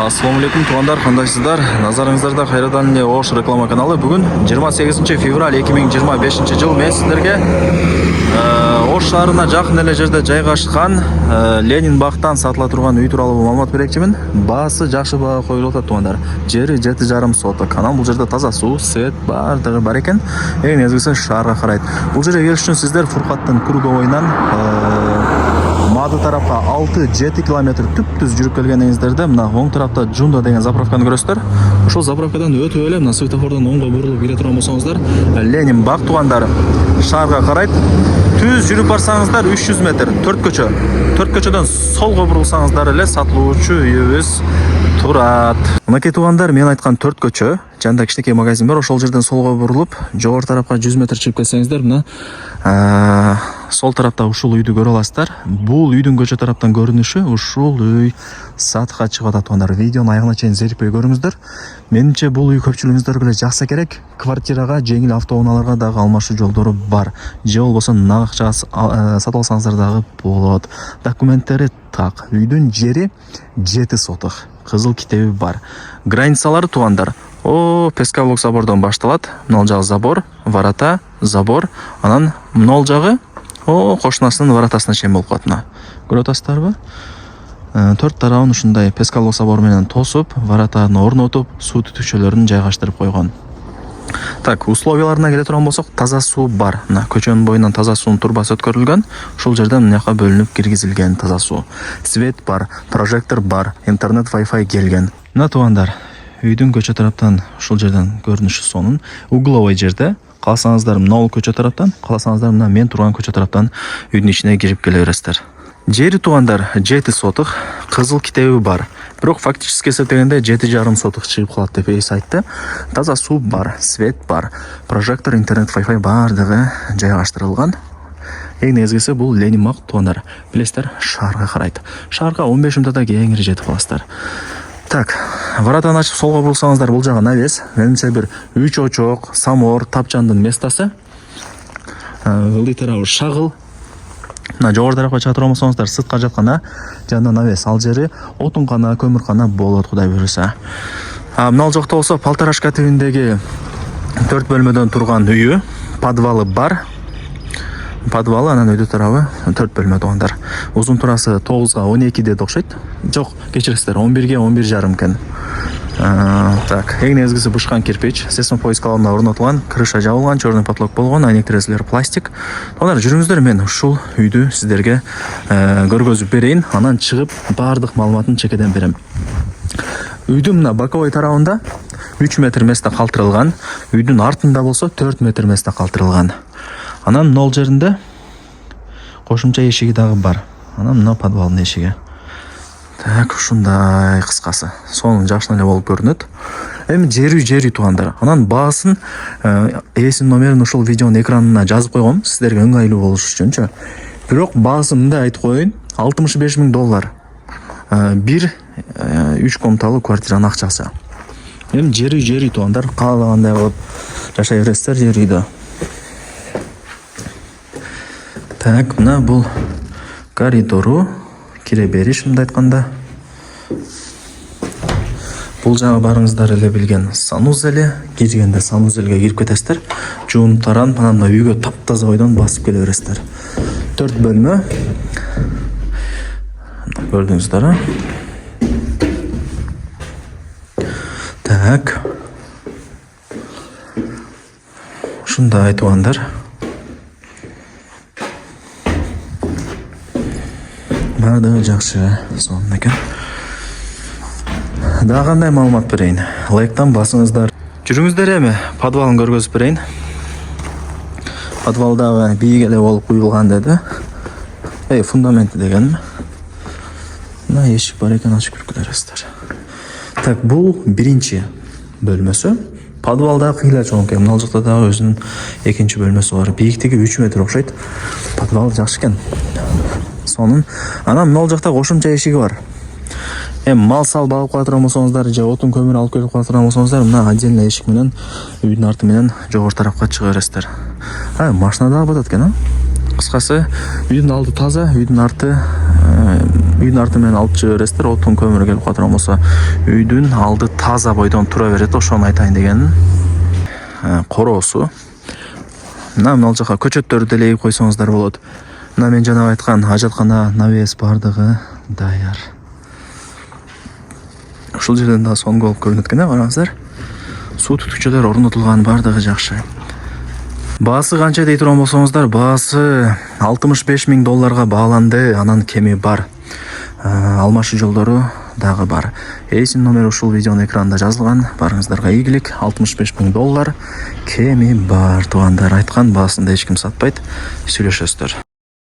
Ассаламу алейкум туғандар, қандайсыздар? Назарыңыздарда қайрадан Ош реклама каналы. Бүгін 28 февраль 2025 жыл мен сіздерге Ош шаарына жақын эле жерде жайгашкан Ленин бактан сатыла турган үй тууралуу маалымат берекчимин. Баасы жакшы баа коюлуп атат туғандар. Жери 7,5 соток. Анан бул жерде таза суу, свет баардыгы бар экен. Эң негизгиси шаарга карайт. Бул жерге келиш үчүн сиздер Фуркаттын Круговойнан Мады тарапка 6-7 километр түп-түз жүрүп келгениңиздерде мына оң тарапта Жунда деген заправканы көрөсүздөр. Ошол заправкадан өтүп эле мына светофордон оңго бурулуп келе турган болсоңуздар, Ленин бак тугандар шаарга карайт. Түз жүрүп барсаңыздар 300 метр, 4 көчө. 4 көчөдөн солго бурулсаңыздар эле сатылуучу үйүбүз турат. Мынакей тугандар, мен айткан 4 көчө, жанында кичинекей магазин бар, ошол жерден солго бурулуп, жогору тарапка 100 метр чыгып келсеңиздер, мына сол тарапта ушул үйдү көрө аласыздар. Бул үйдүн көчө тараптан көрүнүшү ушул үй сатка чыгып атат тугандар. Видеону аягына чейин зерикпей көрүңүздөр. Менимче бул үй көпчүлүгүңүздөргө эле жакса керек. Квартирага, жеңил автоунааларга дагы алмашуу жолдору бар. Же болбосо нак акчага сатып алсаңыздар дагы болот. Документтери так. Үйдүн жери 7 соток. Кызыл китеби бар. Границалары тугандар. Пескалок забордон башталат. Мынал жагы забор, варата, забор. Анан мынал жагы кошунасынын варатасына чейин болуп калат. Көрүп атасыздарбы? 4 тарабын ушундай пескалок забор менен тосуп, варатаны орнотуп, суу түтүкчөлөрүн жайгаштырып койгон. Так, условияларына келе турган болсок, таза суу бар. Мына көчөнүн боюнан таза суунун турбасы өткөрүлгөн. Ушул жерден мынаяка бөлүнүп киргизилген таза суу. Свет бар, прожектор бар, интернет, Wi-Fi келген. Мына тугандар, үйдүн көчө тараптан ушул жерден көрүнүшү сонун. Угловой жерде. Каласаңыздар мына көчө тараптан, каласаңыздар мына мен турган көчө тараптан үйдүн ичине кирип келе бересиздер. Жери тугандар 7 соток, кызыл китеби бар. Бирок фактически эсептегенде 7,5 соток чыгып калат деп эс айтты. Таза суу бар, свет бар, прожектор, интернет, Wi-Fi баардыгы жайгаштырылган. Эң негизгиси бул Ленин бак тугандар. Билесиздер, шаарга карайт. Шаарга 15 минутта кеңири жетип каласыздар. Так, варатаны ачып солго бурсаңыздар, бул жагы навес. Менимче бир 3 очок, самор, тапчандын местасы. Ылдый тарабы шагыл. Мына жогору тарапка чыга турган болсоңуздар, сыртка жаткан жанында навес. Ал жери отункана, көмүркана болот, Кудай буйруса. Мына жакта болсо полторашка тибиндеги 4 бөлмөдөн турган үйү, подвалы бар. Подвалы, анан өйдө тарабы 4 бөлмө тугандар. Узун турасы 9-га 12 деп окшойт. Жок, кечиресиздер, 11-ге 11,5 экен. Так, эң негизгиси бушкан кирпич, сейсмопоиск алабына орнотулган, крыша жабылган, черный потолок болгон, айнек терезелери пластик. Алар жүрүңүздөр, мен ушул үйдү сиздерге көргөзүп берейин, анан чыгып баардык маалыматын чекеден берем. Үйдүн мына боковой тарабында 3 метр месте калтырылган, үйдүн артында болсо 4 метр месте калтырылган. Анан мына жеринде кошумча эшиги дагы бар. Анан мына подвалдын эшиги. Так, ушундай кыскасы. Сонун жакшы эле болуп көрүнөт. Эми жери тугандар. Анан баасын ээсинин номерин ушул видеонун экранына жазып койгом, сиздерге ыңгайлуу болуш үчүнчү. Бирок баасы мындай айтып коеюн, $65,000. Бир 3 комнаталуу квартиранын акчасы. Эми жери тугандар, каалагандай кылып жашай бересиздер жер үйдө. Так, мына бул коридору, кире бериш мындай айтканда. Бул жагы барыңыздар эле билген санузеле, киргенде санузелге кирип кетесиздер. Жуунуп таранып, анан үйгө таптаза бойдон басып келе бересиздер. 4 бөлмө. Көрдүңүздөр, Так. Ушундай тугандар. Баардыгы жакшы, сонун экен. Дагы кандай маалымат берейин? Лайктан басыңыздар. Жүрүңүздөр, эми подвалын көргөзүп берейин. Подвалдагы бийик эле болуп куюлган деди. Фундаменти дегенми? Мына эшик бар экен, ачып кирип келесиздер. Так, бул биринчи бөлмөсү. Подвалда кыйла чоң экен. Мына жакта дагы өзүнүн экинчи бөлмөсү бар. Бийиктиги 3 метр окшойт. Подвал жакшы экен. Сонун. Анан мына жакта кошумча эшиги бар. Мал сал багып кала турган болсоңуздар, же отун көмүр алып келип кала турган болсоңуздар, мына отдельный эшик менен үйдүн арты менен жогору тарапка чыга бересиздер. Машина дагы батат экен, Кыскасы, үйдүн алды таза, үйдүн арты менен алып чыга бересиздер. Отун көмүр келип калат болсо, үйдүн алды таза бойдон тура берет. Ошону айтайын дегеним. Короосу. Мына жака көчөттөрдү деле эгип койсоңуздар болот. Мына мен жана айткан ажаткана, навес бардыгы даяр. Ушул жерден да сонго болуп көрүнөт экен, караңыздар. Суу түтүкчөлөр орнотулган, бардыгы жакшы. Баасы канча дей турган болсоңуздар, баасы $65,000 бааланды, анан кеми бар. Алмашуу жолдору дагы бар. Эсин номери ушул видеонун экранында жазылган. Барыңыздарга ийгилик. $65,000 кеми бар, туугандар. Айткан баасында эч ким сатпайт. Сүйлөшөсүздөр.